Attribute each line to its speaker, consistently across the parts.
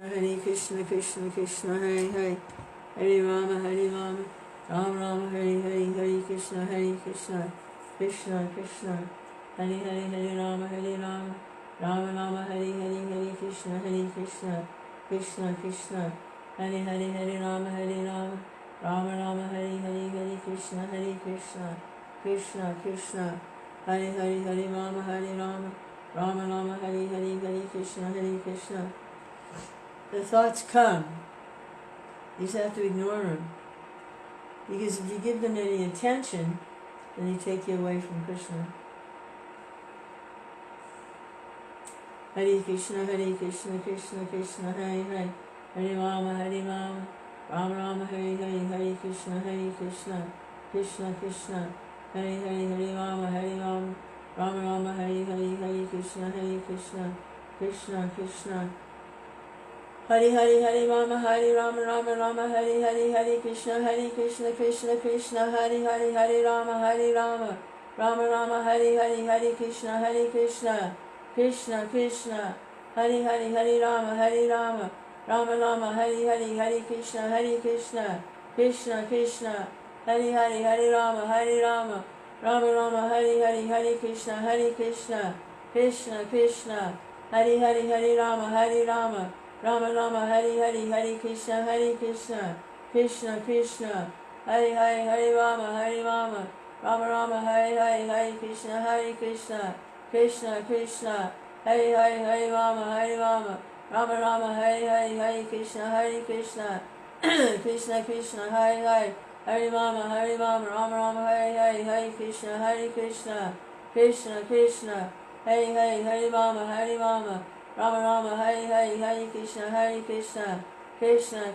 Speaker 1: Hare Krishna, Krishna Krishna, Hare Hare, Hare Rama, Rama Rama, Hare Hare, Hare Krishna, Krishna Krishna, Hare Hare, Hare Rama, Rama Rama, Hare Hare, Hare Krishna, Krishna Krishna, Hare Hare, Hare Rama, Rama Rama, Hare Hare, Hare Krishna, Krishna Krishna, Hare Hare, Hare Rama, Rama Rama, Hare Hare, Hare Krishna. The thoughts come. You just have to ignore them. Because if you give them any attention, then they take you away from Krishna. Hare Krishna, Krishna Krishna, Hare Hare, Hare Rama, Rama Rama, Hare Hare, Hare Krishna, Krishna Krishna, Hare Hare, Hare Rama, Rama Rama, Hare Hare, Hare Krishna, Krishna Krishna, Hare Hare, Hare Rama, Rama Rama, Hare Hare, Hare Krishna, Krishna Krishna, Hare Hare, Hare Rama, Rama Rama, Hare Hare, Hare Krishna, Krishna Krishna, Hare Hare, Hare Rama, Rama Rama, Hare Hare, Hare Krishna, Krishna, Hare Hare, Hare Rama, Rama Rama, Hare Hare, Hare Krishna, Krishna, Hare Hare, Hare Rama, Rama Rama, Hare Hare, Hare Krishna, Krishna Krishna, Hare Hare, Hare Rama, Rama Rama, Hare Hare, Hare Krishna, Krishna, Hare Hare, Hare Rama, Rama Rama, Hare Hare, Hare Krishna, Krishna Krishna, Hare Hare, Hare Rama, Rama Rama, Hare Hare, Hare Krishna, Krishna,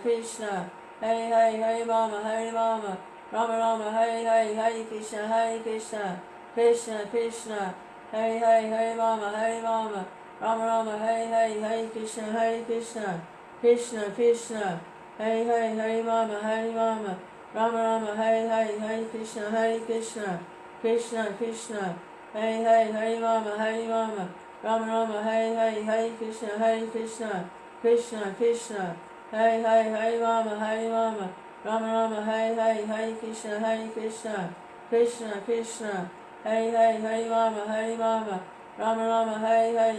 Speaker 1: Hare Hare, Hare Rama, Rama Rama, Hare Hare, Hare Krishna, Krishna, Hare Hare, Hare Rama, Rama Rama, Hare Hare, Hare Krishna, Krishna, Hare Hare, Hare Rama, Rama Rama, Hare Hare, Hare Krishna, Krishna, Hare Hare, Hare Rama, Rama Rama, Hare Hare, Hare Krishna, Krishna, Hare Hare, Hare Rama, Rama Rama, Hare Hare, Hare Krishna, Krishna, Hare Hare, Hare Rama, Rama Rama, Hare Hare, Hare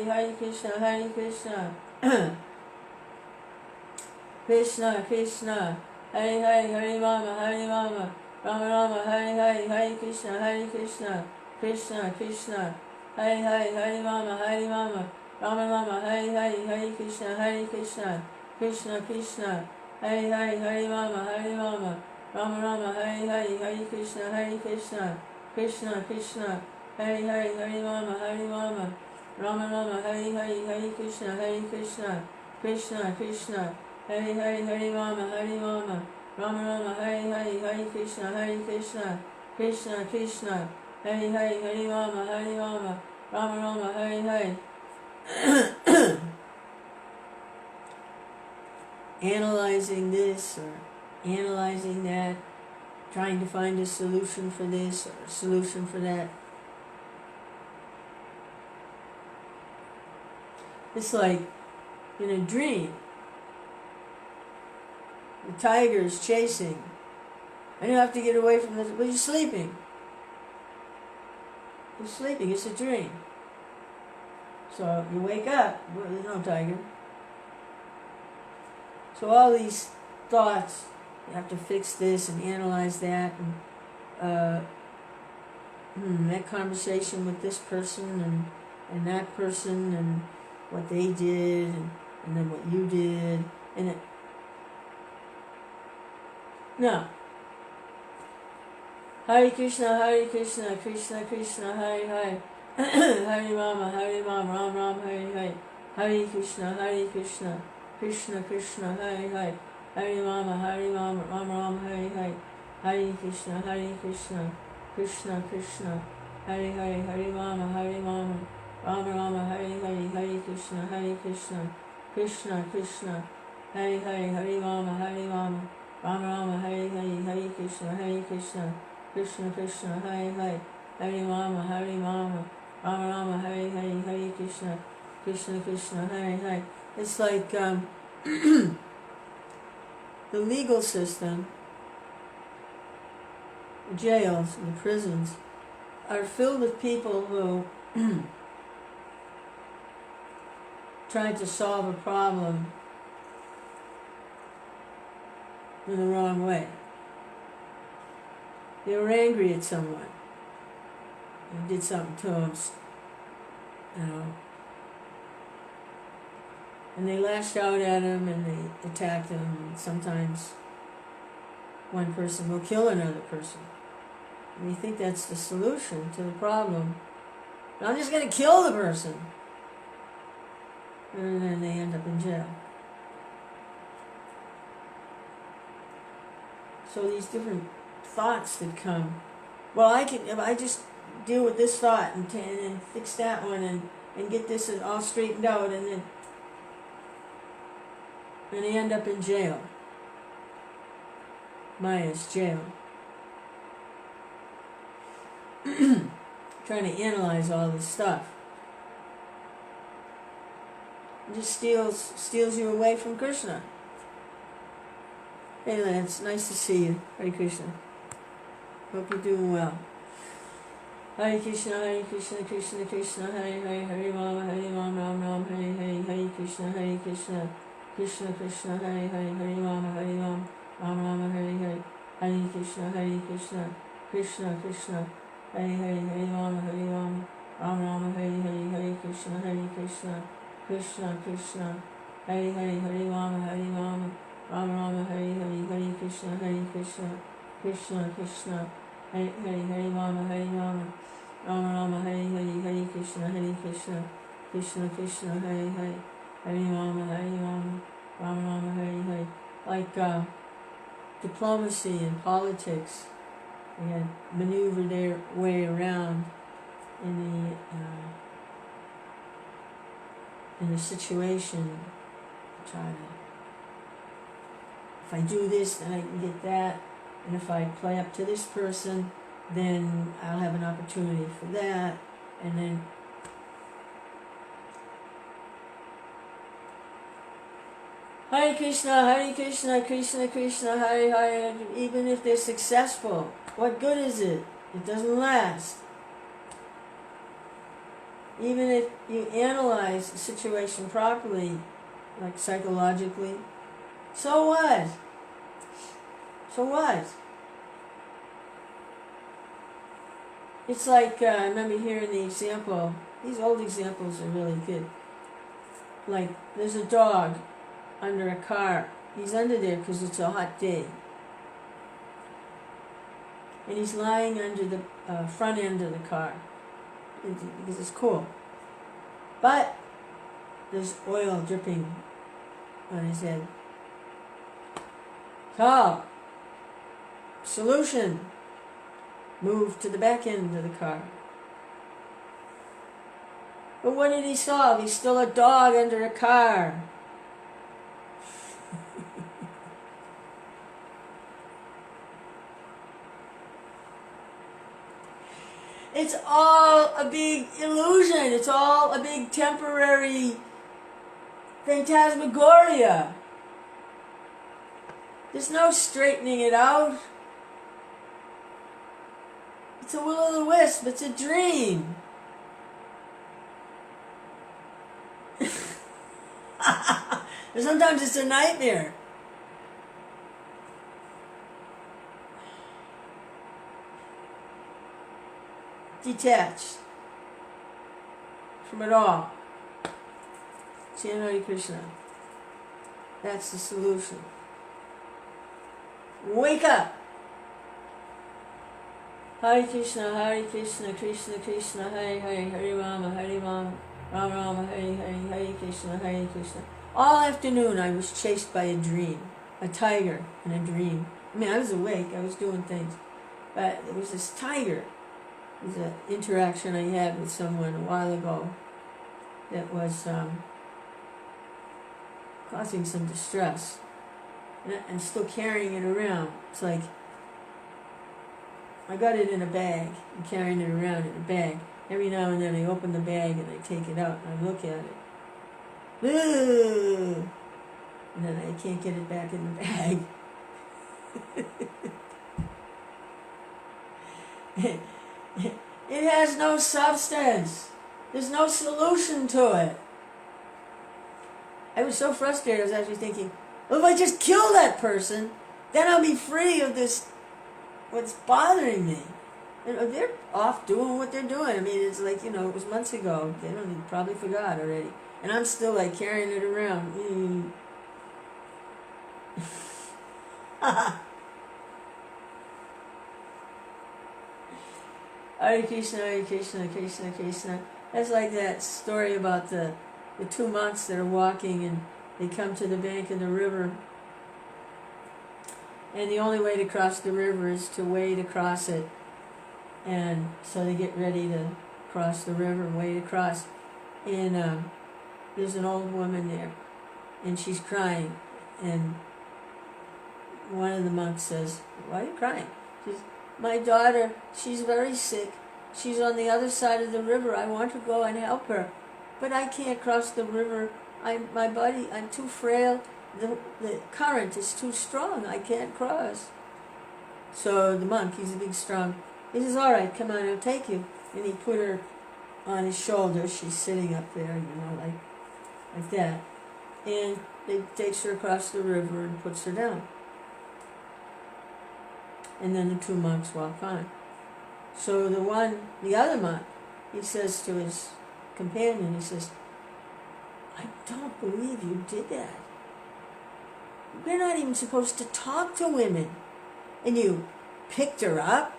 Speaker 1: Krishna, Krishna, Hare Hare, Hare Rama, Rama Rama, Hare Hare, Hare Krishna, Krishna, Hare Hare, Hare Rama, Rama Rama, Hare Hare, Hare Krishna, Krishna, Hare Hare, Hare Rama, Rama Rama, Hare Hare, Hare Krishna, Krishna, Hare Hare, Hare Rama, Rama Rama, Hare Hare, Hare Krishna, Krishna, Hare Hare, Hare Rama, Rama Rama, Hare Hare, Hare Krishna, Krishna, Hare Hare, Hare Rama, Rama Rama, Hare Hare, Hare Krishna, Krishna, Hare Hare, Hare Rama, Rama Rama, Hare Hare. Analyzing this or analyzing that, trying to find a solution for this or a solution for that. It's like in a dream. The tiger is chasing. And you have to get away from this, but you're sleeping. You're sleeping, it's a dream. So you wake up, well, there's no tiger. So all these thoughts, you have to fix this and analyze that, and that conversation with this person and that person and what they did and then what you did. And no. Hare Krishna, Krishna Krishna, Hare Hare, Hare Rama, Rama Rama, Hare Hare, Hare Krishna, Krishna Krishna, Hare Hare, Hare Rama, Rama Rama, Hare Hare, Hare Krishna, Krishna Krishna, Hare Hare, Hare Rama, Rama Rama, Hare Hare, Hare Krishna, Krishna, Hare Hare, Hare Rama, Rama Rama, Hare Hare, Hare Krishna, Krishna, Hare Hare, Hare Rama, Rama Rama, Hare Hare, Hare Krishna, Hare Hare. It's like the legal system, the jails and the prisons, are filled with people who tried to solve a problem in the wrong way. They were angry at someone and did something to them, and they lashed out at him and they attacked him, and sometimes one person will kill another person. And you think that's the solution to the problem. I'm just going to kill the person. And then they end up in jail. So these different thoughts that come, well, if I just deal with this thought and fix that one and get this all straightened out, and then they end up in jail. Maya's jail. Trying to analyze all this stuff. It just steals you away from Kṛṣṇa. Hey Lance, nice to see you. Hare Krishna. Hope you're doing well. Hare Krishna, Krishna Krishna, Hare Hare, Hare Rama, Ram Ram, Hare Hare, Hare Krishna, Krishna Krishna, Hare Hare, Hare Rama, Ram Ram, Hare Hare, Hare Krishna, Krishna Krishna, Hare Hare, Hare Rama, Ram Ram, Hare Hare, Hare Krishna, Krishna Krishna, Hare Hare, Hare Rama, Ram Ram, Hare Hare, Hare Krishna, Krishna Krishna, Hare Hare, Hare Rama, Ram Rama, Hare Hare, Hare Krishna, Krishna Krishna, Hare Hare, Hare Rama, Ram Rama, Hare Hare. Like diplomacy and politics, they had maneuvered their way around in the situation. Try to, if I do this, then I can get that, and if I play up to this person, then I'll have an opportunity for that, and then Hare Krishna, Krishna Krishna, Hare Hare. Even if they're successful, what good is it? It doesn't last. Even if you analyze the situation properly, like psychologically, so what? So what? It's like, I remember hearing the example, these old examples are really good. Like, there's a dog under a car. He's under there because it's a hot day. And he's lying under the front end of the car because it's cool. But there's oil dripping on his head. So, solution, move to the back end of the car. But what did he solve? He's still a dog under a car. It's all a big illusion. It's all a big temporary phantasmagoria. There's no straightening it out. It's a will-o'-the-wisp. It's a dream. And sometimes it's a nightmare. Detached from it all. Chant Hare Krishna. That's the solution. Wake up. Hare Krishna, Krishna Krishna, Hare Hare, Hare Rama, Ram Rama, Hare Hare, Hare Krishna, Krishna. All afternoon I was chased by a dream, a tiger in a dream. I mean, I was awake, I was doing things, but there was this tiger. It was an interaction I had with someone a while ago that was causing some distress. And I'm still carrying it around. It's like I got it in a bag and carrying it around in a bag. Every now and then I open the bag and I take it out and I look at it. Ooh! and then I can't get it back in the bag. It has no substance. There's no solution to it. I was so frustrated, I was actually thinking, well, if I just kill that person, then I'll be free of this, what's bothering me. And they're off doing what they're doing. I mean, it's like, it was months ago. They probably forgot already. And I'm still like carrying it around. Hare Kṛṣṇa, Hare Kṛṣṇa, Kṛṣṇa, Kṛṣṇa. That's like that story about the 2 monks that are walking and they come to the bank of the river. And the only way to cross the river is to wade across it. And so they get ready to cross the river, wade across. And there's an old woman there, and she's crying. And one of the monks says, "Why are you crying?" She says, "My daughter, she's very sick. She's on the other side of the river. I want to go and help her, but I can't cross the river. I'm too frail. The current is too strong. I can't cross." So the monk, he's a big strong, he says, "All right, come on, I'll take you." And he put her on his shoulder. She's sitting up there, like that. And he takes her across the river and puts her down. And then the 2 monks walk on. So the other monk, he says to his companion, he says, "I don't believe you did that. We're not even supposed to talk to women. And you picked her up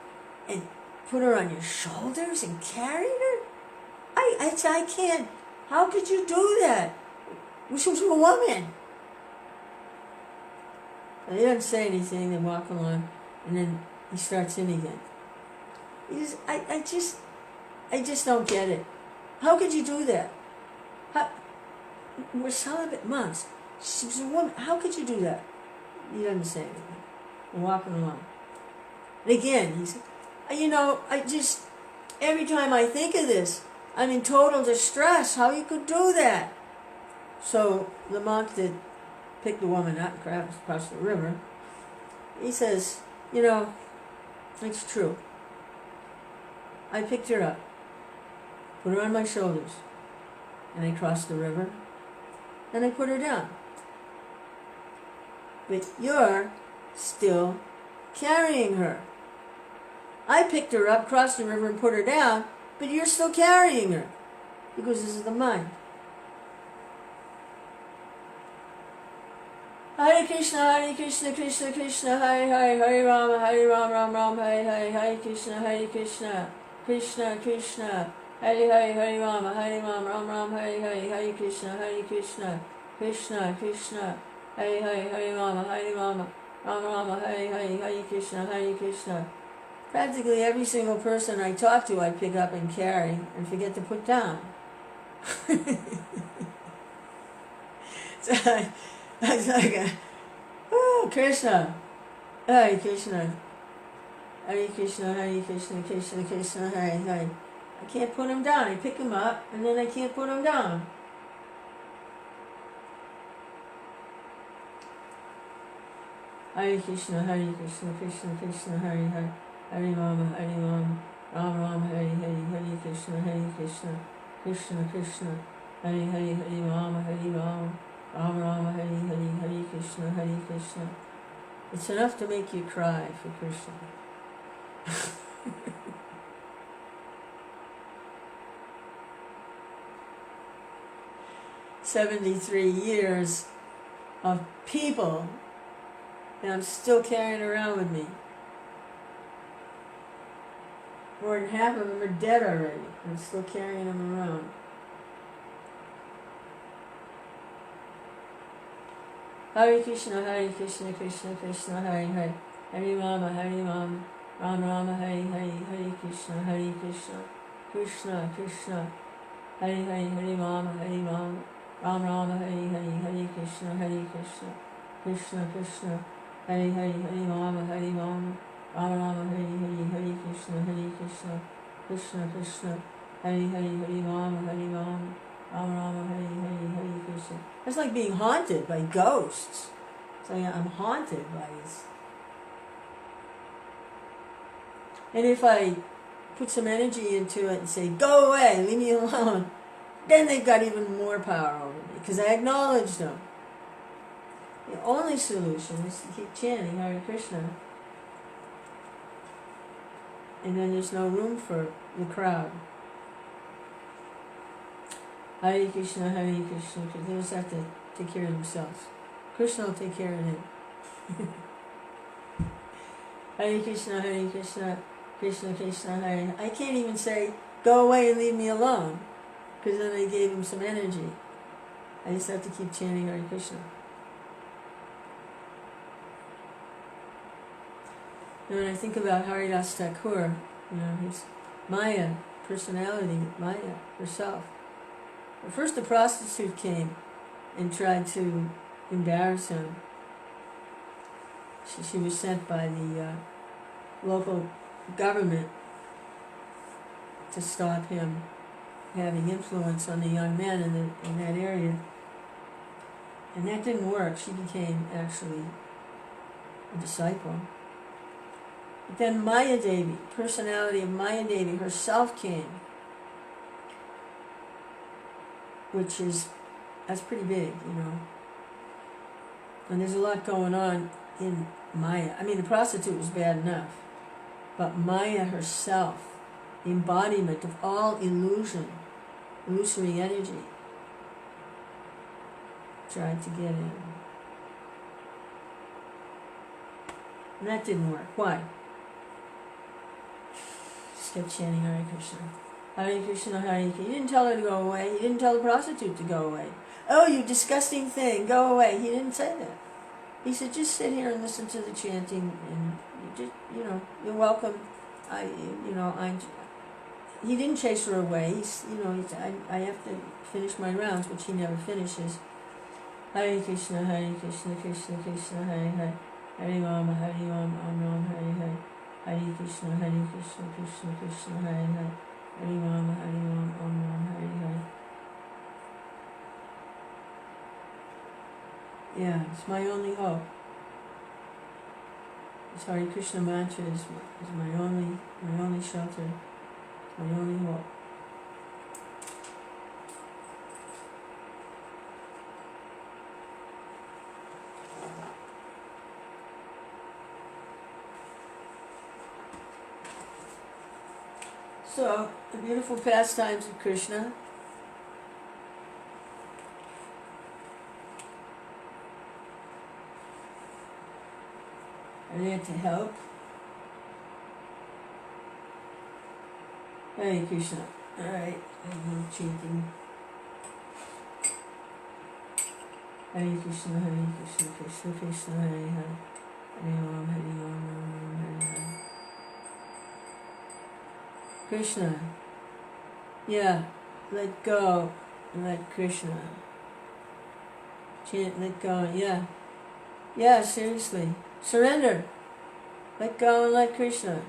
Speaker 1: and put her on your shoulders and carried her? I can't. How could you do that? She was a woman." And he doesn't say anything. They walk along, and then he starts in again. He says, I just don't get it. How could you do that? We're celibate monks. She was a woman. How could you do that? He doesn't say anything. They're walking along. And again, he said, every time I think of this, I'm in total distress. How you could do that? So the monk that picked the woman up across the river, he says, it's true. I picked her up, put her on my shoulders, and I crossed the river, and I put her down. But you're still carrying her. I picked her up, crossed the river, and put her down, but you're still carrying her, because this is the mind. Hare Kṛṣṇa, Hare Kṛṣṇa, Kṛṣṇa Kṛṣṇa, Hare Hare, Hare Rama, Hare Rama, Ram Ram, Hare Hare, Hare Kṛṣṇa, Hare Kṛṣṇa, Kṛṣṇa Kṛṣṇa, Hare Hare, Hare Rama, Hare Rama, Ram Ram, Hare Hare, Hare Kṛṣṇa, Hare Kṛṣṇa, Kṛṣṇa Kṛṣṇa, Hare Hare, Hare Rama, Hare Rama, Ram Rama, Hare Hare, Hare Kṛṣṇa, Hare Kṛṣṇa. Practically every single person I talk to, I pick up and carry and forget to put down. So it's like, Kṛṣṇa, Hare Kṛṣṇa, Hare Kṛṣṇa, Hare Kṛṣṇa, Kṛṣṇa Kṛṣṇa, Hare Hare. I can't put him down. I pick him up, and then I can't put him down. Hare Kṛṣṇa, Hare Kṛṣṇa, Kṛṣṇa Kṛṣṇa, Hare Hare, Hare Rama, Hare Rama, Ram Ram, Hare Hare, Hare Kṛṣṇa, Hare Kṛṣṇa, Kṛṣṇa Kṛṣṇa, Hare Hare, Hare Rama, Hare Rama, Ram Rama, Hare Hare, Hare Kṛṣṇa, Hare Kṛṣṇa. It's enough to make you cry for Kṛṣṇa. 73 years of people that I'm still carrying around with me. More than half of them are dead already. I'm still carrying them around. Hare Kṛṣṇa, Hare Kṛṣṇa, Kṛṣṇa Kṛṣṇa, Hare Hare, Hare Rama, Hare Rama, Ram Rama, Hare Hare, Hare Kṛṣṇa, Hare Kṛṣṇa, Kṛṣṇa Kṛṣṇa, Hare Hare, Hare Rama, Hare Rama, Ram Rama, Hare Hare, Hare Kṛṣṇa, Hare Kṛṣṇa, Kṛṣṇa Kṛṣṇa, Hare Hare, Hare Rama, Hare Rama, Ram Rama, Hare Hare, Hare Kṛṣṇa, Hare Kṛṣṇa, Kṛṣṇa Kṛṣṇa, Hare Hare, Hare Rama, Hare Rama, Ram Rama, Hare Hare, Hare Krishna. It's like being haunted by ghosts. It's like I'm haunted by this. And if I put some energy into it and say, go away, leave me alone, then they've got even more power over me, because I acknowledge them. The only solution is to keep chanting Hare Krishna. And then there's no room for the crowd. Hare Krishna, Hare Krishna, because they just have to take care of themselves. Krishna will take care of them. Hare Krishna, Hare Krishna, Krishna Krishna, Hare. I can't even say, go away and leave me alone, because then I gave him some energy. I just have to keep chanting Hare Krishna. And when I think about Haridas Thakur, his Maya personality, Maya herself. At first a prostitute came and tried to embarrass him. She was sent by the local government to stop him having influence on the young men in that area. And that didn't work. She became actually a disciple. But then Maya Devi, personality of Maya Devi herself came, that's pretty big, And there's a lot going on in Maya. I mean, the prostitute was bad enough, but Maya herself, the embodiment of all illusion, illusory energy, tried to get in. And that didn't work. Why? Just kept chanting Hare Krishna. Hare Krishna, Hare Krishna. He didn't tell her to go away. He didn't tell the prostitute to go away. Oh, you disgusting thing, go away. He didn't say that. He said, just sit here and listen to the chanting, and you're welcome. He didn't chase her away. I have to finish my rounds, which he never finishes. Hare Krishna, Hare Krishna, Krishna Krishna, Hare Hare, Hare Rama, Hare Rama, Ram Hare Hare, Hare Krishna, Hare Krishna, Krishna Krishna, Hare Hare, Hare Rama, Hare Rama, Ram Hare Hare. Yeah, it's my only hope. This Hare Krishna mantra is my only shelter, my only hope. So, the beautiful pastimes of Krishna. Are there to help? Hare Krishna. Alright, I'm chanting. Hare Krishna, Hare Krishna, Krishna Krishna, Hare Hare, Hare Rama, Hare Rama, Rama Hare Hare. Krishna. Yeah, let go and let Krishna. Chant, let go, yeah. Yeah, seriously. Surrender. Let go and let Krishna.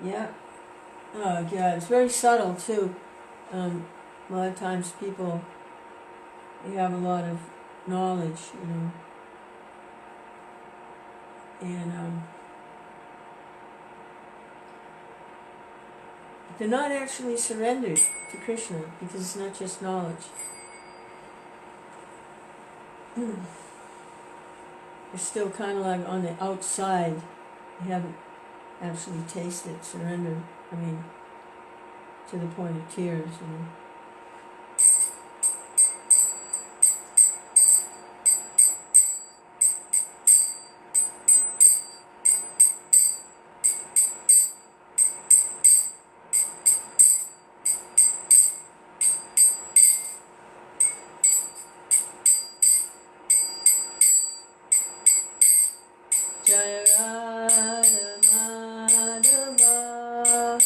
Speaker 1: Yeah. Oh, God, it's very subtle, too. A lot of times people, they have a lot of knowledge, and they're not actually surrendered to Krishna, because it's not just knowledge. They're still kind of like on the outside. They haven't actually tasted surrender. I mean, to the point of tears, Jaya Radha Madhava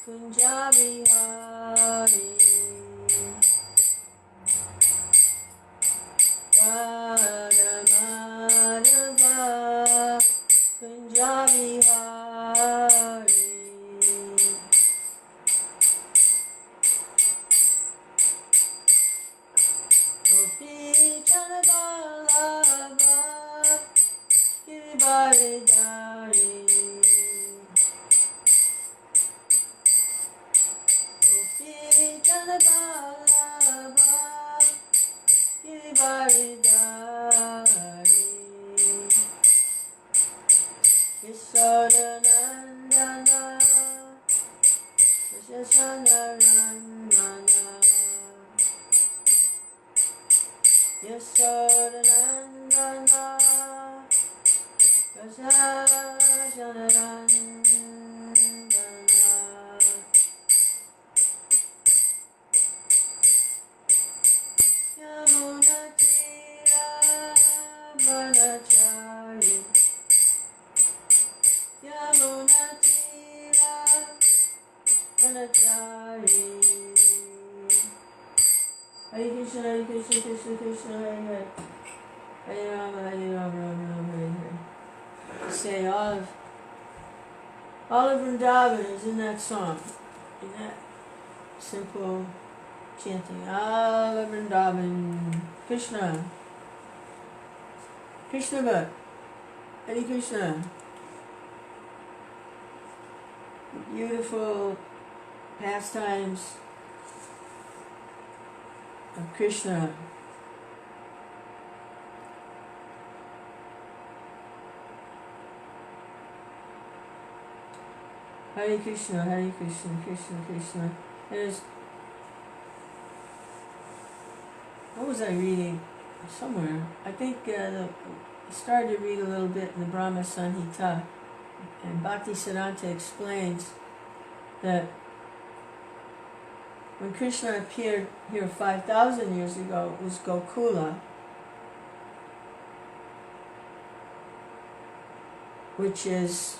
Speaker 1: Kunja Bihari Giridhari Gopi Janaballabha Giridhari Yashodanandana Yashodanandana Yashodanandana Yashodanandana Yamunatira Banachari Yamunatira Banachari Hare Krishna, Hare Krishna, Krishna Krishna, Hare Hare, Hare Rama, Hare Rama, Rama Rama, Hare Hare. Say all of Vrindavan is in that song, in that simple chanting. All of Vrindavan, Krishna, Krishna Bhat, Hare Krishna. Beautiful pastimes of Krishna. Hare Krishna, Hare Krishna, Krishna Krishna. What was I reading? Somewhere. I think I started to read a little bit in the Brahmā Samhita, and Bhaktisiddhanta explains that when Krishna appeared here 5,000 years ago, it was Gokula, which is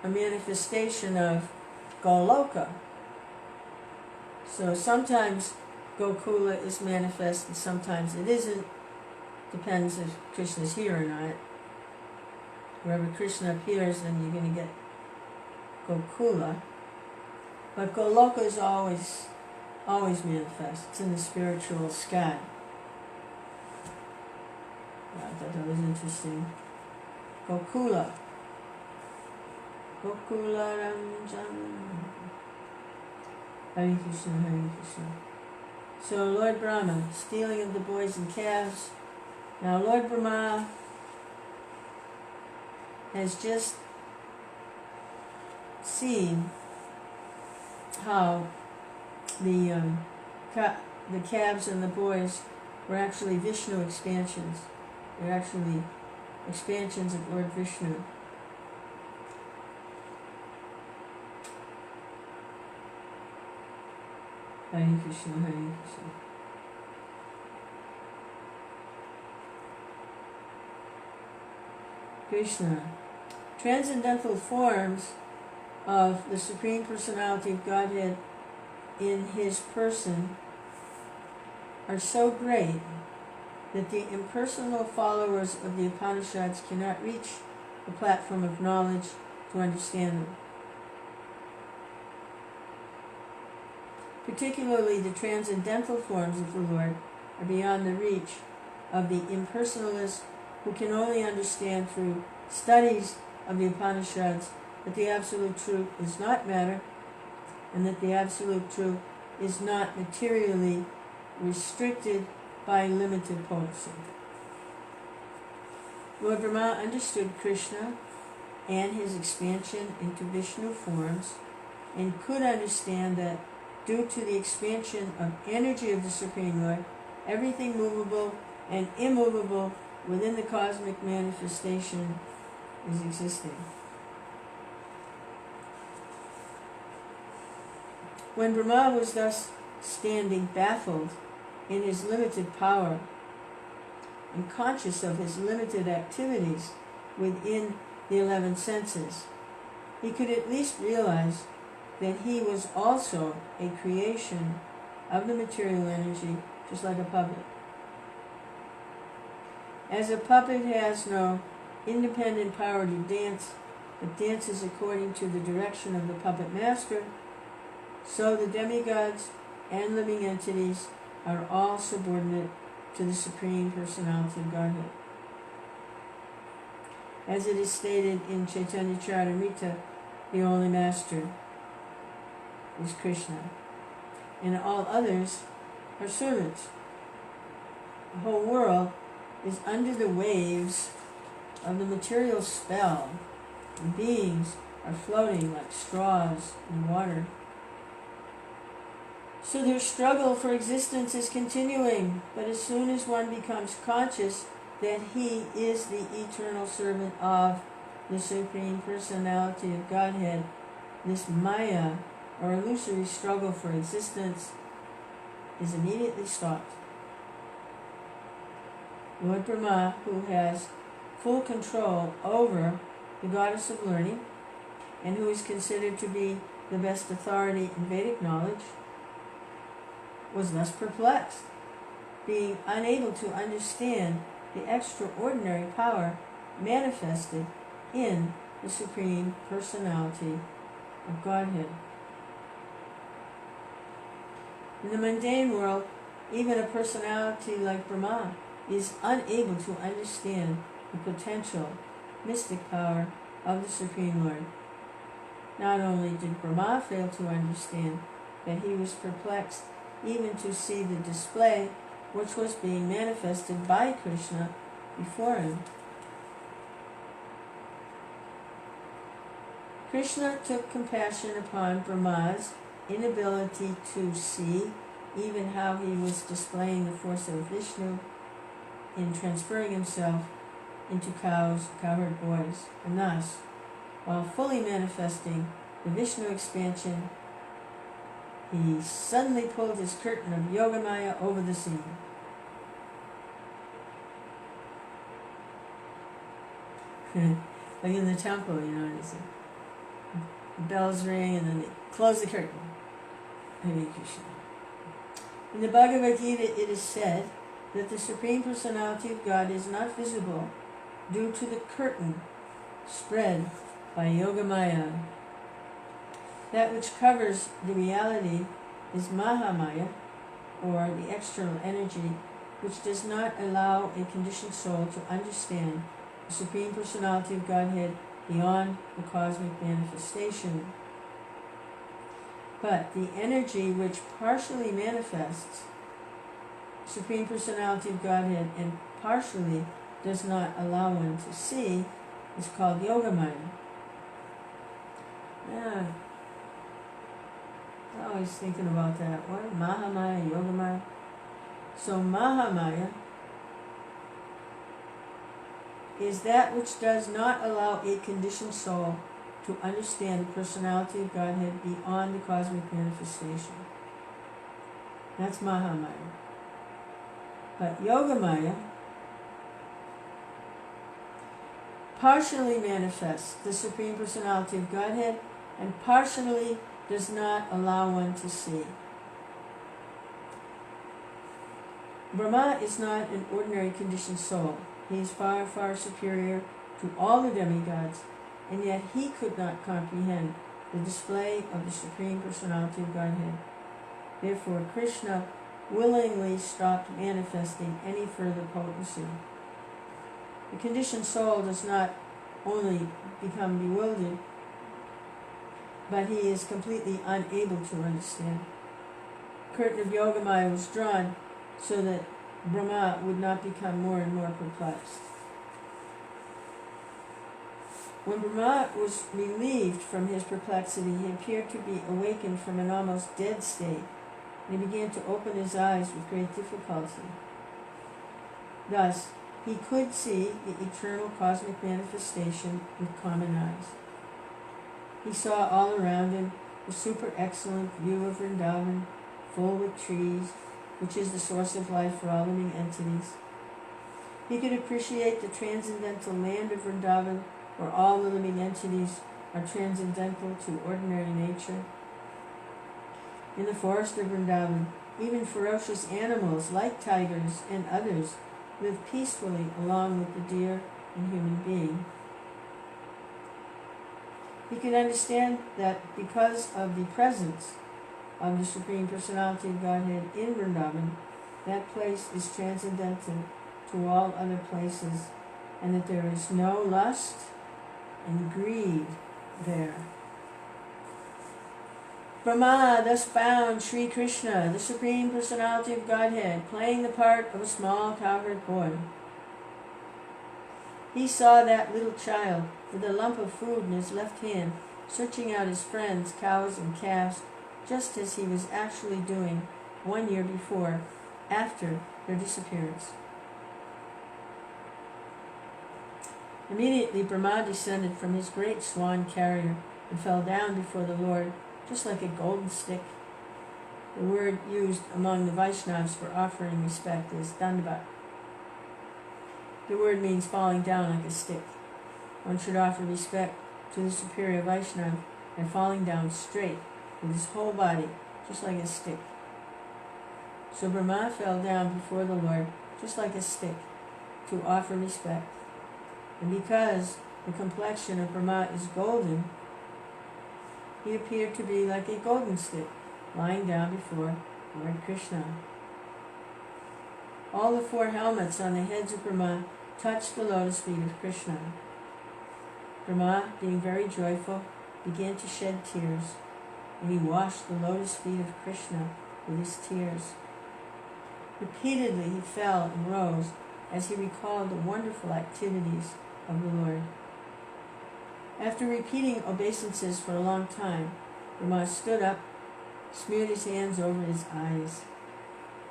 Speaker 1: a manifestation of Goloka. So sometimes Gokula is manifest and sometimes it isn't. Depends if Krishna's here or not. Wherever Krishna appears, then you're going to get Gokula. But Goloka is always manifest. It's in the spiritual sky. Yeah, I thought that was interesting. Gokula. Gokula Ramjan. Hare Krishna, Hare Krishna. So Lord Brahma, stealing of the boys and calves. Now Lord Brahma has just seen how the calves and the boys were actually Vishnu expansions. They're actually expansions of Lord Vishnu. Hare Krishna, Hare Krishna. Krishna. Transcendental forms of the Supreme Personality of Godhead in His person are so great that the impersonal followers of the Upanishads cannot reach the platform of knowledge to understand them. Particularly the transcendental forms of the Lord are beyond the reach of the impersonalists who can only understand through studies of the Upanishads that the Absolute Truth is not matter and that the Absolute Truth is not materially restricted by limited potency. Lord Brahma understood Krishna and his expansion into Vishnu forms and could understand that due to the expansion of energy of the Supreme Lord, everything movable and immovable within the cosmic manifestation is existing. When Brahma was thus standing baffled in his limited power and conscious of his limited activities within the 11 senses, he could at least realize that he was also a creation of the material energy, just like a puppet. As a puppet has no independent power to dance, but dances according to the direction of the puppet master, so the demigods and living entities are all subordinate to the Supreme Personality of Godhead. As it is stated in Chaitanya Charitamrita, the only master is Krishna, and all others are servants. The whole world is under the waves of the material spell, and beings are floating like straws in water. So their struggle for existence is continuing, but as soon as one becomes conscious that he is the eternal servant of the Supreme Personality of Godhead, this Maya, or illusory struggle for existence, is immediately stopped. Lord Brahmā, who has full control over the goddess of learning, and who is considered to be the best authority in Vedic knowledge, was thus perplexed, being unable to understand the extraordinary power manifested in the Supreme Personality of Godhead. In the mundane world, even a personality like Brahmā is unable to understand the potential mystic power of the Supreme Lord. Not only did Brahmā fail to understand, but he was perplexed even to see the display which was being manifested by Kṛṣṇa before him. Kṛṣṇa took compassion upon Brahmā's inability to see even how he was displaying the force of Vishnu in transferring himself into cows, cowherd boys, and thus, while fully manifesting the Vishnu expansion, he suddenly pulled his curtain of Yogamaya over the scene. Like in the temple, the bells ring and then they close the curtain. Hare Krishna. In the Bhagavad Gita, it is said that the Supreme Personality of God is not visible due to the curtain spread by Yogamaya. That which covers the reality is Mahamaya, or the external energy, which does not allow a conditioned soul to understand the Supreme Personality of Godhead beyond the cosmic manifestation. But the energy which partially manifests Supreme Personality of Godhead and partially does not allow one to see is called Yogamaya. Yeah. I'm always thinking about that. What? Mahamaya, Yogamaya. So Mahamaya is that which does not allow a conditioned soul to understand the personality of Godhead beyond the cosmic manifestation. That's Mahamaya. But Yogamaya partially manifests the Supreme Personality of Godhead and partially does not allow one to see. Brahmā is not an ordinary conditioned soul. He is far, far superior to all the demigods, and yet he could not comprehend the display of the Supreme Personality of Godhead. Therefore, Kṛṣṇa willingly stopped manifesting any further potency. The conditioned soul does not only become bewildered, but he is completely unable to understand. The curtain of Yogamaya was drawn so that Brahmā would not become more and more perplexed. When Brahmā was relieved from his perplexity, he appeared to be awakened from an almost dead state, and he began to open his eyes with great difficulty. Thus, he could see the eternal cosmic manifestation with common eyes. He saw all around him the super excellent view of Vrindavan, full with trees, which is the source of life for all living entities. He could appreciate the transcendental land of Vrindavan, where all the living entities are transcendental to ordinary nature. In the forest of Vrindavan, even ferocious animals like tigers and others live peacefully along with the deer and human being. He could understand that because of the presence of the Supreme Personality of Godhead in Vrindavan, that place is transcendental to all other places and that there is no lust and greed there. Brahmā thus found Sri Kṛṣṇa, the Supreme Personality of Godhead, playing the part of a small cowherd boy. He saw that little child with a lump of food in his left hand, searching out his friends, cows and calves, just as he was actually doing 1 year before, after their disappearance. Immediately Brahmā descended from his great swan carrier and fell down before the Lord, just like a golden stick. The word used among the Vaishnavas for offering respect is dandavat. The word means falling down like a stick. One should offer respect to the superior Vaishnava and falling down straight with his whole body, just like a stick. So Brahmā fell down before the Lord, just like a stick, to offer respect. And because the complexion of Brahmā is golden, he appeared to be like a golden stick, lying down before Lord Kṛṣṇa. All the 4 helmets on the heads of Brahmā touched the lotus feet of Kṛṣṇa. Brahmā, being very joyful, began to shed tears, and he washed the lotus feet of Kṛṣṇa with his tears. Repeatedly he fell and rose as he recalled the wonderful activities of the Lord. After repeating obeisances for a long time, Brahmā stood up, smeared his hands over his eyes.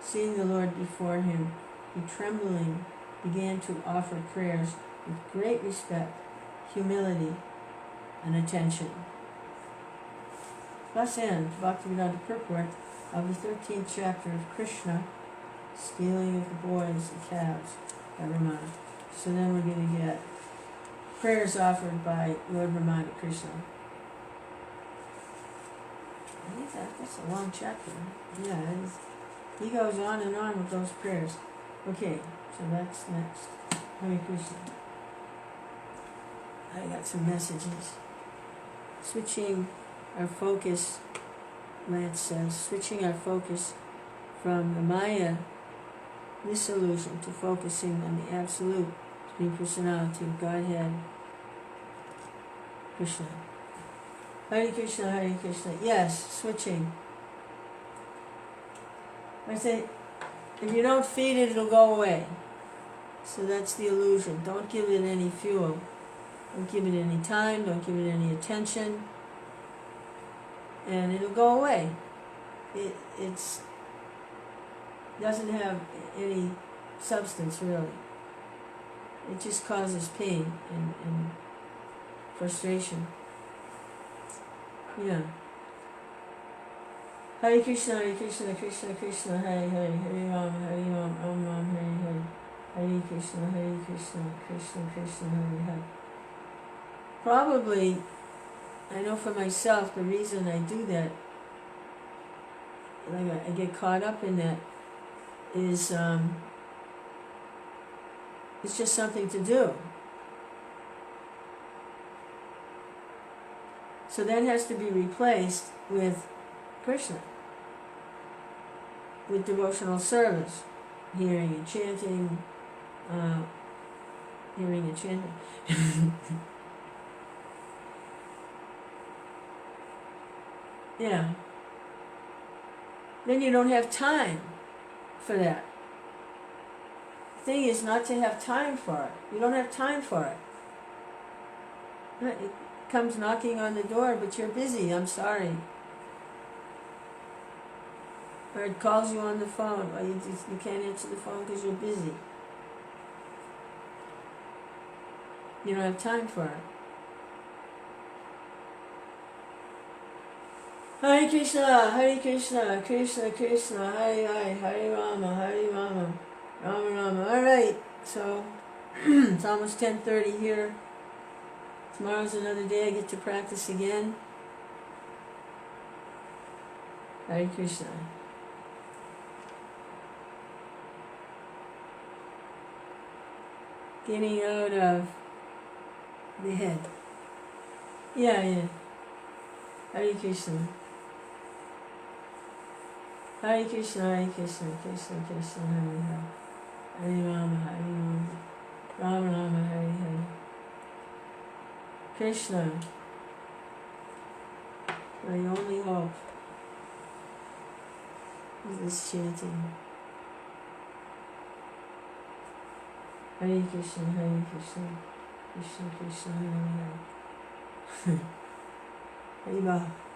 Speaker 1: Seeing the Lord before him, he trembling began to offer prayers with great respect, humility, and attention. Thus ends Bhaktivedanta purport of the 13th chapter of Kṛṣṇa, stealing of the boys and calves by Brahmā. So then we're going to get prayers offered by Lord Brahmā to Kṛṣṇa. I think that's a long chapter. Yeah, he goes on and on with those prayers. Okay, so that's next. Hare Krishna. I got some messages. Switching our focus, Lance says, switching our focus from the Maya, this illusion, to focusing on the Absolute Supreme Personality of Godhead, Kṛṣṇa. Hare Krishna, Hare Krishna. Yes, switching. I say, if you don't feed it, it'll go away. So that's the illusion. Don't give it any fuel. Don't give it any time. Don't give it any attention. And it'll go away. It doesn't have any substance, really. It just causes pain and frustration. Yeah. Hare Krishna, Hare Krishna, Krishna Krishna, Hare Hare, Hare Rama, Hare Rama, Ram Ram, Hare Hare, Hare Krishna, Hare Krishna, Krishna Krishna, Hare Hare. Probably, I know for myself, the reason I do that, like I get caught up in that, is it's just something to do. So that has to be replaced with Kṛṣṇa, with devotional service, hearing and chanting, Yeah. Then you don't have time for that. The thing is not to have time for it. You don't have time for it. It comes knocking on the door, but you're busy, I'm sorry. Or it calls you on the phone. Well, you can't answer the phone because you're busy. You don't have time for it. Hare Krishna, Hare Krishna, Krishna Krishna, Hare Hare, Hare Rama, Hare Rama, Rama Rama. All right, so it's almost 10:30 here. Tomorrow's another day I get to practice again. Hare Krishna. Getting out of the head. Yeah. Hare Krishna. Hare Krishna, Hare Krishna, Krishna Krishna, Hare Hare, Hare Rama, Hare Rama, Brahmā, Hare Hare. Kṛṣṇa, my only hope is this chanting. Hare Kṛṣṇa, Hare Kṛṣṇa, Kṛṣṇa Kṛṣṇa, Hare Hare. Haribol.